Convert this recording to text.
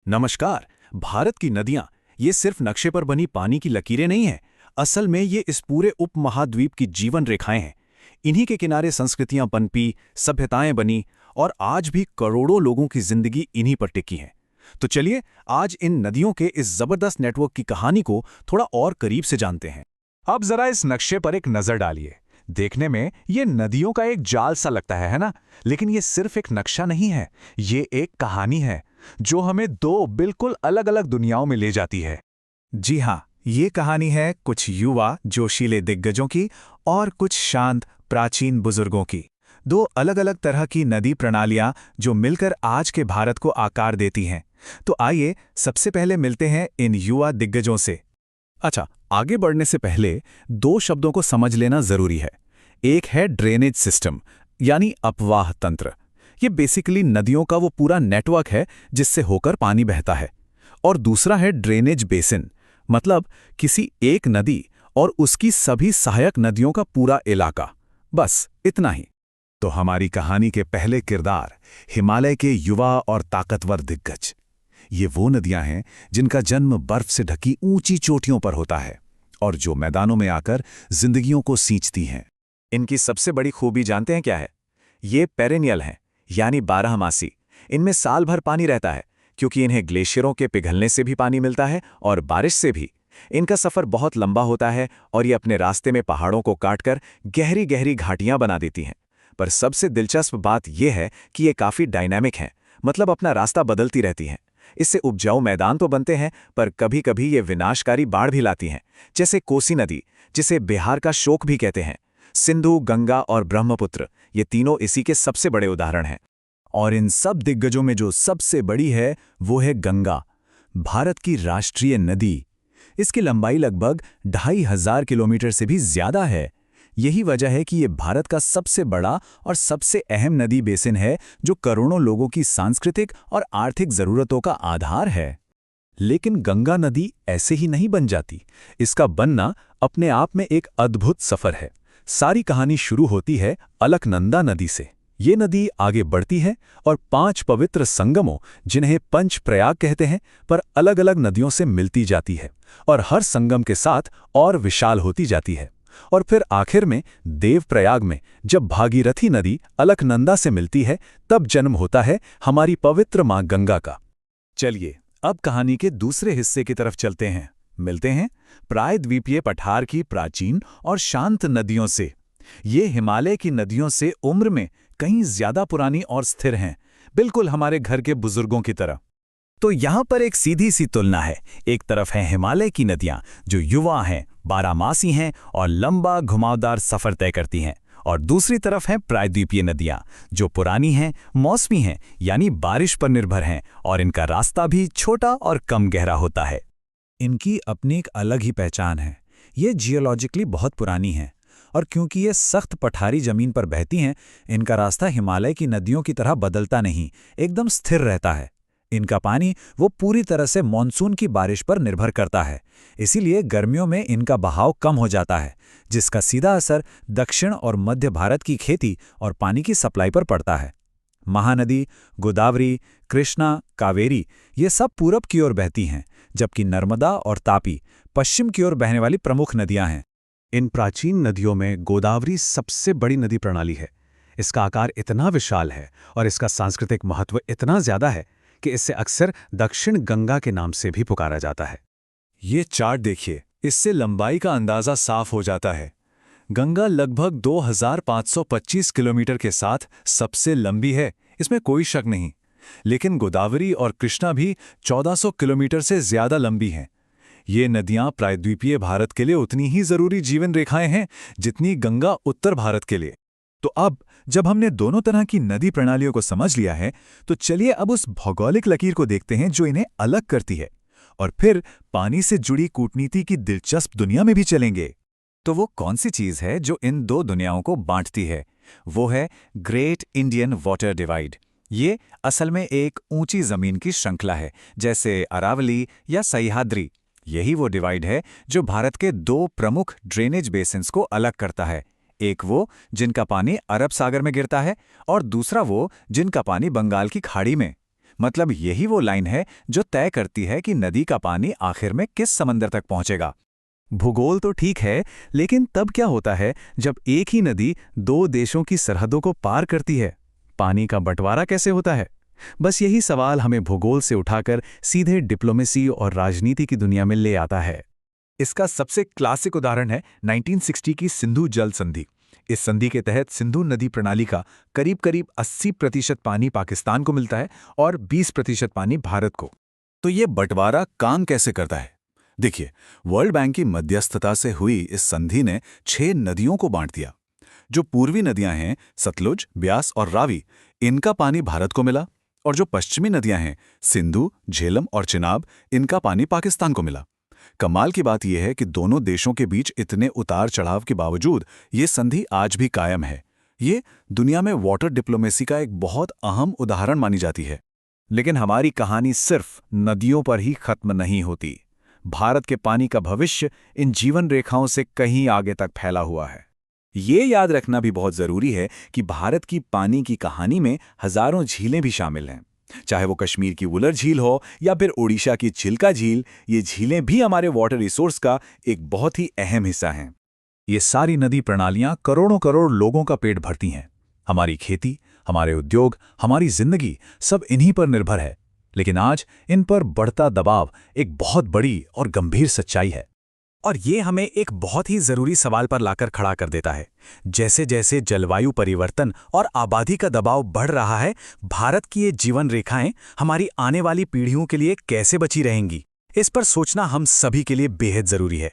नमस्कार। भारत की नदियां ये सिर्फ नक्शे पर बनी पानी की लकीरें नहीं हैं। असल में ये इस पूरे उपमहाद्वीप की जीवन रेखाएं हैं। इन्हीं के किनारे संस्कृतियां पनपी, सभ्यताएं बनी और आज भी करोड़ों लोगों की जिंदगी इन्हीं पर टिकी है। तो चलिए आज इन नदियों के इस जबरदस्त नेटवर्क की कहानी को थोड़ा और करीब से जानते हैं। अब जरा इस नक्शे पर एक नजर डालिए। देखने में ये नदियों का एक जाल सा लगता है ना? लेकिन ये सिर्फ एक नक्शा नहीं है, ये एक कहानी है जो हमें दो बिल्कुल अलग-अलग दुनियाओं में ले जाती है। जी हाँ, ये कहानी है कुछ युवा जोशीले दिग्गजों की और कुछ शांत प्राचीन बुजुर्गों की। दो अलग-अलग तरह की नदी प्रणालियां जो मिलकर आज के भारत को आकार देती हैं। तो आइए सबसे पहले मिलते हैं इन युवा दिग्गजों से। अच्छा, आगे बढ़ने से पहले दो शब्दों को समझ लेना जरूरी है। एक है ड्रेनेज सिस्टम यानी अपवाह तंत्र। ये बेसिकली नदियों का वो पूरा नेटवर्क है जिससे होकर पानी बहता है। और दूसरा है ड्रेनेज बेसिन, मतलब किसी एक नदी और उसकी सभी सहायक नदियों का पूरा इलाका। बस इतना ही। तो हमारी कहानी के पहले किरदार हिमालय के युवा और ताकतवर दिग्गज। ये वो नदियां हैं जिनका जन्म बर्फ से ढकी ऊंची चोटियों पर होता है और जो मैदानों में आकर जिंदगियों को सींचती हैं। इनकी सबसे बड़ी खूबी जानते हैं क्या है? ये पेरेनियल हैं, यानी बारहमासी। इनमें साल भर पानी रहता है क्योंकि इन्हें ग्लेशियरों के पिघलने से भी पानी मिलता है और बारिश से भी। इनका सफ़र बहुत लंबा होता है और ये अपने रास्ते में पहाड़ों को काटकर गहरी गहरी घाटियां बना देती हैं। पर सबसे दिलचस्प बात यह है कि ये काफ़ी डायनामिक हैं, मतलब अपना रास्ता बदलती रहती हैं। इससे उपजाऊ मैदान तो बनते हैं, पर कभी कभी ये विनाशकारी बाढ़ भी लाती हैं, जैसे कोसी नदी, जिसे बिहार का शोक भी कहते हैं। सिंधु, गंगा और ब्रह्मपुत्र ये तीनों इसी के सबसे बड़े उदाहरण हैं। और इन सब दिग्गजों में जो सबसे बड़ी है वो है गंगा, भारत की राष्ट्रीय नदी। इसकी लंबाई लगभग 2500 किलोमीटर से भी ज्यादा है। यही वजह है कि ये भारत का सबसे बड़ा और सबसे अहम नदी बेसिन है जो करोड़ों लोगों की सांस्कृतिक और आर्थिक जरूरतों का आधार है। लेकिन गंगा नदी ऐसे ही नहीं बन जाती। इसका बनना अपने आप में एक अद्भुत सफर है। सारी कहानी शुरू होती है अलकनंदा नदी से। ये नदी आगे बढ़ती है और 5 पवित्र संगमों, जिन्हें पंच प्रयाग कहते हैं, पर अलग-अलग नदियों से मिलती जाती है और हर संगम के साथ और विशाल होती जाती है। और फिर आखिर में देवप्रयाग में जब भागीरथी नदी अलकनंदा से मिलती है, तब जन्म होता है हमारी पवित्र मां गंगा का। चलिए अब कहानी के दूसरे हिस्से की तरफ चलते हैं। मिलते हैं प्रायद्वीपीय पठार की प्राचीन और शांत नदियों से। ये हिमालय की नदियों से उम्र में कहीं ज्यादा पुरानी और स्थिर हैं, बिल्कुल हमारे घर के बुजुर्गों की तरह। तो यहाँ पर एक सीधी सी तुलना है। एक तरफ है हिमालय की नदियाँ जो युवा हैं, बारहमासी हैं और लंबा घुमावदार सफर तय करती हैं, और दूसरी तरफ हैं प्रायद्वीपीय नदियाँ जो पुरानी हैं, मौसमी हैं, यानी बारिश पर निर्भर हैं, और इनका रास्ता भी छोटा और कम गहरा होता है। इनकी अपनी एक अलग ही पहचान है। ये जियोलॉजिकली बहुत पुरानी हैं और क्योंकि ये सख्त पठारी जमीन पर बहती हैं, इनका रास्ता हिमालय की नदियों की तरह बदलता नहीं, एकदम स्थिर रहता है। इनका पानी वो पूरी तरह से मानसून की बारिश पर निर्भर करता है। इसीलिए गर्मियों में इनका बहाव कम हो जाता है, जिसका सीधा असर दक्षिण और मध्य भारत की खेती और पानी की सप्लाई पर पड़ता है। महानदी, गोदावरी, कृष्णा, कावेरी ये सब पूरब की ओर बहती हैं, जबकि नर्मदा और तापी पश्चिम की ओर बहने वाली प्रमुख नदियां हैं। इन प्राचीन नदियों में गोदावरी सबसे बड़ी नदी प्रणाली है। इसका आकार इतना विशाल है और इसका सांस्कृतिक महत्व इतना ज्यादा है कि इसे अक्सर दक्षिण गंगा के नाम से भी पुकारा जाता है। ये चार्ट देखिए, इससे लंबाई का अंदाजा साफ हो जाता है। गंगा लगभग 2525 किलोमीटर के साथ सबसे लंबी है, इसमें कोई शक नहीं। लेकिन गोदावरी और कृष्णा भी 1400 किलोमीटर से ज्यादा लंबी हैं। ये नदियां प्रायद्वीपीय भारत के लिए उतनी ही जरूरी जीवन रेखाएं हैं जितनी गंगा उत्तर भारत के लिए। तो अब जब हमने दोनों तरह की नदी प्रणालियों को समझ लिया है, तो चलिए अब उस भौगोलिक लकीर को देखते हैं जो इन्हें अलग करती है, और फिर पानी से जुड़ी कूटनीति की दिलचस्प दुनिया में भी चलेंगे। तो वो कौन सी चीज है जो इन दो दुनियाओं को बांटती है? वो है ग्रेट इंडियन वाटर डिवाइड। ये असल में एक ऊंची जमीन की श्रृंखला है, जैसे अरावली या सह्याद्री। यही वो डिवाइड है जो भारत के दो प्रमुख ड्रेनेज बेसिन्स को अलग करता है। एक वो जिनका पानी अरब सागर में गिरता है और दूसरा वो जिनका पानी बंगाल की खाड़ी में। मतलब यही वो लाइन है जो तय करती है कि नदी का पानी आखिर में किस समंदर तक पहुंचेगा। भूगोल तो ठीक है, लेकिन तब क्या होता है जब एक ही नदी दो देशों की सरहदों को पार करती है? पानी का बंटवारा कैसे होता है? बस यही सवाल हमें भूगोल से उठाकर सीधे डिप्लोमेसी और राजनीति की दुनिया में ले आता है। इसका सबसे क्लासिक उदाहरण है 1960 की सिंधु जल संधि। इस संधि के तहत सिंधु नदी प्रणाली का करीब 80% पानी पाकिस्तान को मिलता है और 20% पानी भारत को। तो ये बंटवारा काम कैसे करता है? देखिए, वर्ल्ड बैंक की मध्यस्थता से हुई इस संधि ने 6 नदियों को बांट दिया। जो पूर्वी नदियां हैं, सतलुज, ब्यास और रावी, इनका पानी भारत को मिला, और जो पश्चिमी नदियां हैं, सिंधु, झेलम और चिनाब, इनका पानी पाकिस्तान को मिला। कमाल की बात यह है कि दोनों देशों के बीच इतने उतार चढ़ाव के बावजूद ये संधि आज भी कायम है। ये दुनिया में वाटर डिप्लोमेसी का एक बहुत अहम उदाहरण मानी जाती है। लेकिन हमारी कहानी सिर्फ नदियों पर ही खत्म नहीं होती। भारत के पानी का भविष्य इन जीवन रेखाओं से कहीं आगे तक फैला हुआ है। ये याद रखना भी बहुत जरूरी है कि भारत की पानी की कहानी में हजारों झीलें भी शामिल हैं। चाहे वो कश्मीर की वुलर झील हो या फिर ओडिशा की चिल्का झील, ये झीलें भी हमारे वाटर रिसोर्स का एक बहुत ही अहम हिस्सा हैं। ये सारी नदी प्रणालियां करोड़ों करोड़ लोगों का पेट भरती हैं। हमारी खेती, हमारे उद्योग, हमारी जिंदगी सब इन्हीं पर निर्भर है। लेकिन आज इन पर बढ़ता दबाव एक बहुत बड़ी और गंभीर सच्चाई है। और ये हमें एक बहुत ही जरूरी सवाल पर लाकर खड़ा कर देता है। जैसे जैसे जलवायु परिवर्तन और आबादी का दबाव बढ़ रहा है, भारत की ये जीवन रेखाएं हमारी आने वाली पीढ़ियों के लिए कैसे बची रहेंगी, इस पर सोचना हम सभी के लिए बेहद जरूरी है।